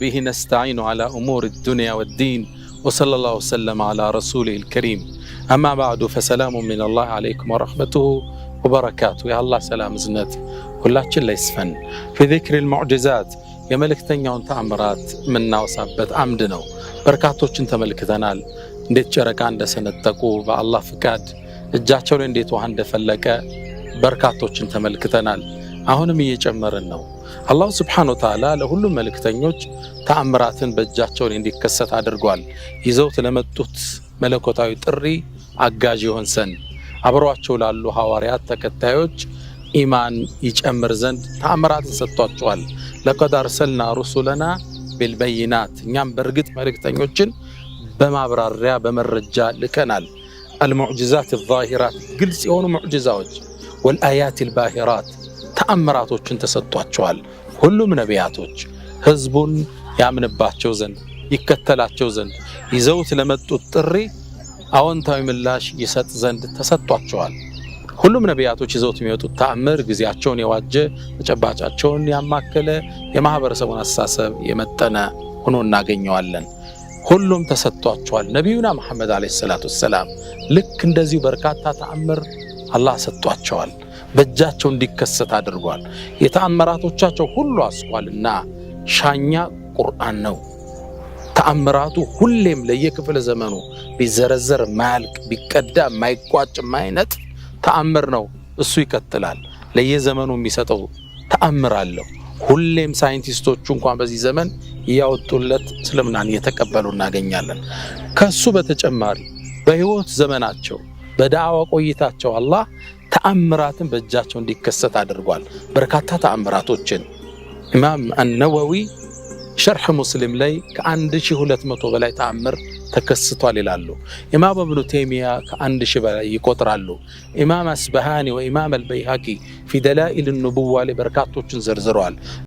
به نستعين على أمور الدنيا والدين وصلى الله وسلم على رسوله الكريم أما بعد فسلام من الله عليكم ورحمته وبركاته يا الله سلام زنت ሁላችን ላይ ይስፈን في ذكر المعجزات የመልእክተኛውን ተአምራት ምናወሳበት አምድ ነው። በርካቶችን ተመልክተናል። እንዴት ጨረቃ እንደሰነጠቁ በአላህ ፍቃድ እጃቸው ላይ እንዴት ውሃ እንደፈለቀ በርካቶችን ተመልክተናል። አሁንም እየጨመርን ነው። አላህ Subhanahu Wa Ta'ala ለሁሉም መልእክተኞች ተአምራትን በእጃቸው ላይ እንዲከሰት አድርጓል። ይዘውት ለመጡት መለኮታዊ ጥሪ አጋዥ ይሆን ዘንድ አብረዋቸው ላሉ ሐዋርያት ተከታዮች ኢማን ይጨምር ዘንድ ተአምራትን ሰጥቷቸዋል። ለቀድ አርሰልና ሩሱለና ቢልበይናት እኛም በርግጥ መልእክተኞችን በማብራሪያ በመረጃ ልከናል። المعجزات الظاهرات ግልጽ የሆኑ ሙዕጂዛዎች والآيات الباهرات ተአምራቶችን ተሰጥቷቸዋል። ሁሉም ነቢያቶች ህዝቡን ያምንባቸው ዘንድ ይከተላቸው ዘንድ ይዘውት ለመጡት ጥሪ አዎንታዊ ምላሽ ይሰጥ ዘንድ ተሰጥቷቸዋል። ሁሉም ነቢያቶች ይዘውት የሚወጡት ተአምር ጊዜያቸውን የዋጀ ተጨባጫቸውን ያማከለ የማህበረሰቡን አስተሳሰብ የመጠነ ሆኖ እናገኘዋለን። ሁሉም ተሰጥቷቸዋል። ነቢዩና መሐመድ አለይሂ ሰላቱ ወሰላም ልክ እንደዚሁ በርካታ ተአምር አላህ ሰጥቷቸዋል። በእጃቸው እንዲከሰት አድርጓል። የተአምራቶቻቸው ሁሉ አስኳልና ሻኛ ቁርአን ነው። ተአምራቱ ሁሌም ለየክፍለ ዘመኑ ቢዘረዘር ማያልቅ ቢቀዳ ማይቋጭ ማይነት ተአምር ነው። እሱ ይከተላል። ለየዘመኑ የሚሰጠው ተአምር አለው። ሁሌም ሳይንቲስቶቹ እንኳን በዚህ ዘመን ያወጡለት እስልምናን እየተቀበሉ እናገኛለን። ከሱ በተጨማሪ በህይወት ዘመናቸው በዳዕዋ ቆይታቸው አላህ ተአምራትን በእጃቸው እንዲከሰት አድርጓል። በርካታ ተአምራቶችን ኢማም አነወዊ ሸርሕ ሙስሊም ላይ ከ1200 በላይ ተአምር ተከስቷል ይላሉ። ኢማም ኢብኑ ተይሚያ ከ1000 በላይ ይቆጥራሉ። ኢማም አስበሃኒ ወኢማም አልበይሃቂ ፊ ደላኢል النبوة ላይ በርካቶችን ዘርዝረዋል።